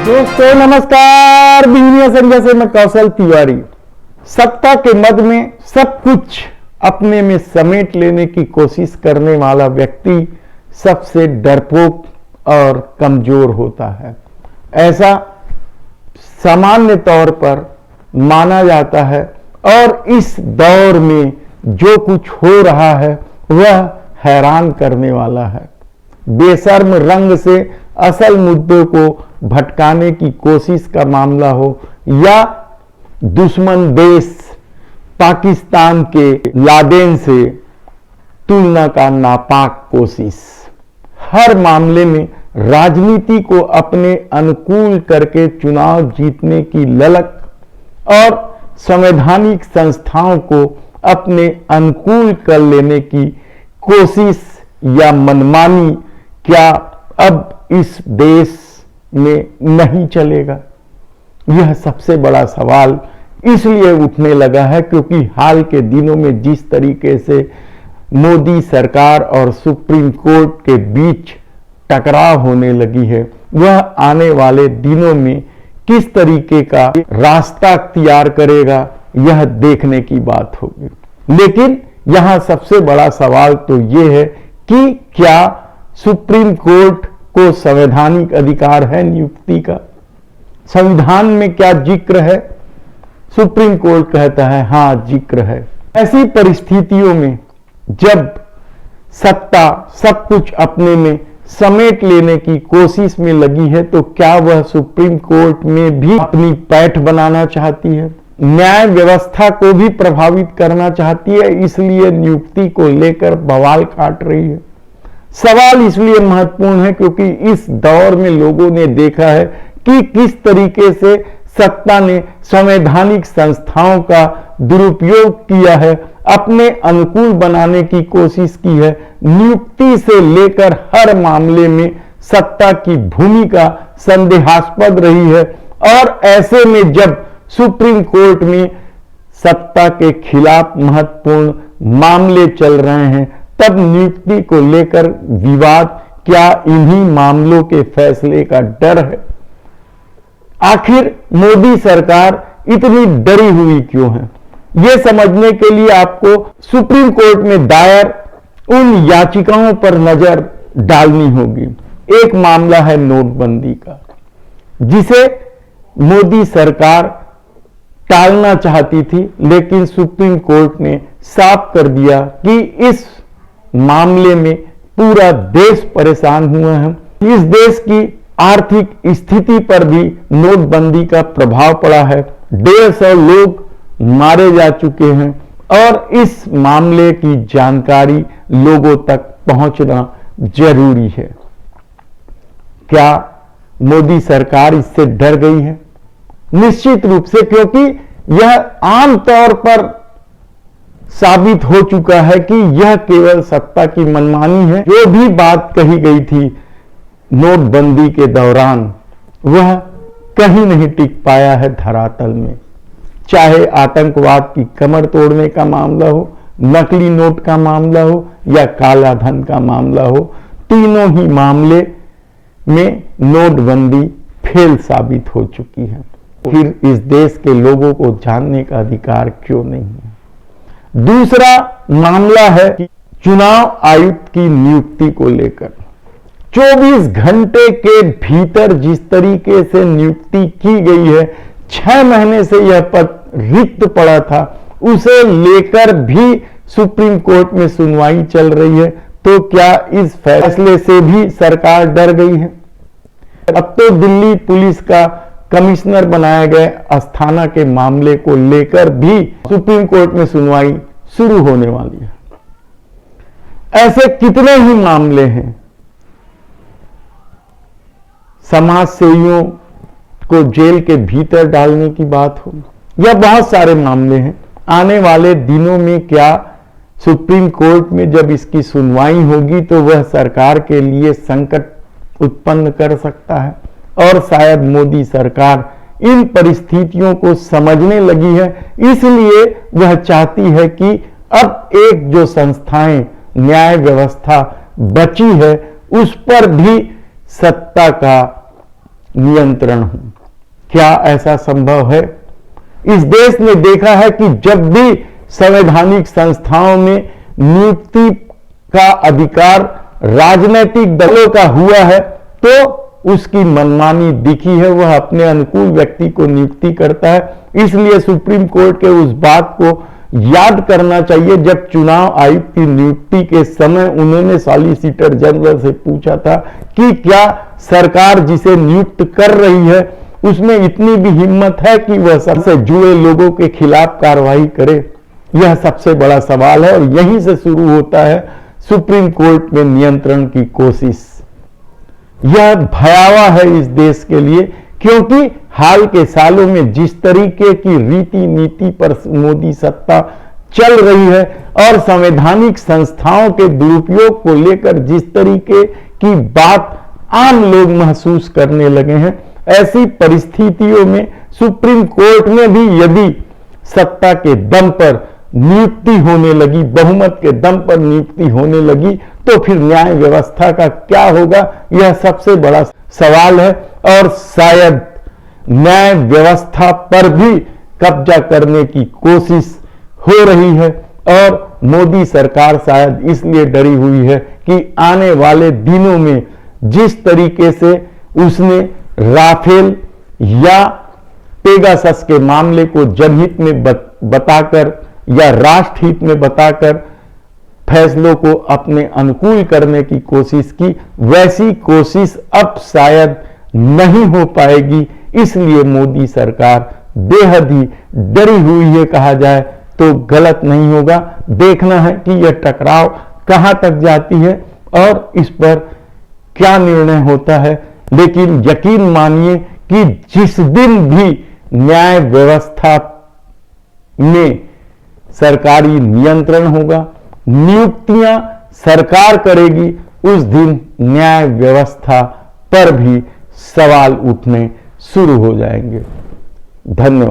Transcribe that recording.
दोस्तों नमस्कार, बिजनिया संध्या से मैं कौशल तिवारी। सत्ता के मद में सब कुछ अपने में समेट लेने की कोशिश करने वाला व्यक्ति सबसे डरपोक और कमजोर होता है, ऐसा सामान्य तौर पर माना जाता है। और इस दौर में जो कुछ हो रहा है वह हैरान करने वाला है। बेशर्म रंग से असल मुद्दों को भटकाने की कोशिश का मामला हो या दुश्मन देश पाकिस्तान के लादेन से तुलना का नापाक कोशिश, हर मामले में राजनीति को अपने अनुकूल करके चुनाव जीतने की ललक और संवैधानिक संस्थाओं को अपने अनुकूल कर लेने की कोशिश या मनमानी क्या अब इस देश में नहीं चलेगा? यह सबसे बड़ा सवाल इसलिए उठने लगा है क्योंकि हाल के दिनों में जिस तरीके से मोदी सरकार और सुप्रीम कोर्ट के बीच टकराव होने लगी है, वह आने वाले दिनों में किस तरीके का रास्ता अख्तियार करेगा, यह देखने की बात होगी। लेकिन यहां सबसे बड़ा सवाल तो यह है कि क्या सुप्रीम कोर्ट को संवैधानिक अधिकार है नियुक्ति का? संविधान में क्या जिक्र है? सुप्रीम कोर्ट कहता है हां जिक्र है। ऐसी परिस्थितियों में जब सत्ता सब कुछ अपने में समेट लेने की कोशिश में लगी है, तो क्या वह सुप्रीम कोर्ट में भी अपनी पैठ बनाना चाहती है? न्याय व्यवस्था को भी प्रभावित करना चाहती है, इसलिए नियुक्ति को लेकर बवाल काट रही है। सवाल इसलिए महत्वपूर्ण है क्योंकि इस दौर में लोगों ने देखा है कि किस तरीके से सत्ता ने संवैधानिक संस्थाओं का दुरुपयोग किया है, अपने अनुकूल बनाने की कोशिश की है। नियुक्ति से लेकर हर मामले में सत्ता की भूमिका संदेहास्पद रही है और ऐसे में जब सुप्रीम कोर्ट में सत्ता के खिलाफ महत्वपूर्ण मामले चल रहे हैं, तब नियुक्ति को लेकर विवाद क्या इन्हीं मामलों के फैसले का डर है? आखिर मोदी सरकार इतनी डरी हुई क्यों है? यह समझने के लिए आपको सुप्रीम कोर्ट में दायर उन याचिकाओं पर नजर डालनी होगी। एक मामला है नोटबंदी का, जिसे मोदी सरकार टालना चाहती थी, लेकिन सुप्रीम कोर्ट ने साफ कर दिया कि इस मामले में पूरा देश परेशान हुआ है। इस देश की आर्थिक स्थिति पर भी नोटबंदी का प्रभाव पड़ा है। 150 लोग मारे जा चुके हैं और इस मामले की जानकारी लोगों तक पहुंचना जरूरी है। क्या मोदी सरकार इससे डर गई है? निश्चित रूप से, क्योंकि यह आमतौर पर साबित हो चुका है कि यह केवल सत्ता की मनमानी है। जो भी बात कही गई थी नोटबंदी के दौरान, वह कहीं नहीं टिक पाया है धरातल में। चाहे आतंकवाद की कमर तोड़ने का मामला हो, नकली नोट का मामला हो या काला धन का मामला हो, तीनों ही मामले में नोटबंदी फेल साबित हो चुकी है। फिर इस देश के लोगों को जानने का अधिकार क्यों नहीं है? दूसरा मामला है कि चुनाव आयुक्त की नियुक्ति को लेकर 24 घंटे के भीतर जिस तरीके से नियुक्ति की गई है, 6 महीने से यह पद रिक्त पड़ा था, उसे लेकर भी सुप्रीम कोर्ट में सुनवाई चल रही है। तो क्या इस फैसले से भी सरकार डर गई है? अब तो दिल्ली पुलिस का कमिश्नर बनाए गए अस्थाना के मामले को लेकर भी सुप्रीम कोर्ट में सुनवाई शुरू होने वाली है। ऐसे कितने ही मामले हैं। समाज सेवियों को जेल के भीतर डालने की बात हो, या बहुत सारे मामले हैं। आने वाले दिनों में क्या सुप्रीम कोर्ट में जब इसकी सुनवाई होगी तो वह सरकार के लिए संकट उत्पन्न कर सकता है, और शायद मोदी सरकार इन परिस्थितियों को समझने लगी है। इसलिए वह चाहती है कि अब एक जो संस्थाएं न्याय व्यवस्था बची है उस पर भी सत्ता का नियंत्रण हो। क्या ऐसा संभव है? इस देश ने देखा है कि जब भी संवैधानिक संस्थाओं में नियुक्ति का अधिकार राजनीतिक दलों का हुआ है तो उसकी मनमानी दिखी है, वह अपने अनुकूल व्यक्ति को नियुक्ति करता है। इसलिए सुप्रीम कोर्ट के उस बात को याद करना चाहिए जब चुनाव आयुक्त की नियुक्ति के समय उन्होंने सॉलिसिटर जनरल से पूछा था कि क्या सरकार जिसे नियुक्त कर रही है उसमें इतनी भी हिम्मत है कि वह सबसे जुड़े लोगों के खिलाफ कार्रवाई करे। यह सबसे बड़ा सवाल है और यहीं से शुरू होता है सुप्रीम कोर्ट में नियंत्रण की कोशिश। यह भयावह है इस देश के लिए, क्योंकि हाल के सालों में जिस तरीके की रीति नीति पर मोदी सत्ता चल रही है और संवैधानिक संस्थाओं के दुरुपयोग को लेकर जिस तरीके की बात आम लोग महसूस करने लगे हैं, ऐसी परिस्थितियों में सुप्रीम कोर्ट में भी यदि सत्ता के दम पर नियुक्ति होने लगी, बहुमत के दम पर नियुक्ति होने लगी, तो फिर न्याय व्यवस्था का क्या होगा? यह सबसे बड़ा सवाल है और शायद न्याय व्यवस्था पर भी कब्जा करने की कोशिश हो रही है और मोदी सरकार शायद इसलिए डरी हुई है कि आने वाले दिनों में जिस तरीके से उसने राफेल या पेगासस के मामले को जनहित में बताकर या राष्ट्रहित में बताकर फैसलों को अपने अनुकूल करने की कोशिश की, वैसी कोशिश अब शायद नहीं हो पाएगी। इसलिए मोदी सरकार बेहद ही डरी हुई है, कहा जाए तो गलत नहीं होगा। देखना है कि यह टकराव कहां तक जाती है और इस पर क्या निर्णय होता है। लेकिन यकीन मानिए कि जिस दिन भी न्याय व्यवस्था में सरकारी नियंत्रण होगा, नियुक्तियां सरकार करेगी, उस दिन न्याय व्यवस्था पर भी सवाल उठने शुरू हो जाएंगे। धन्यवाद।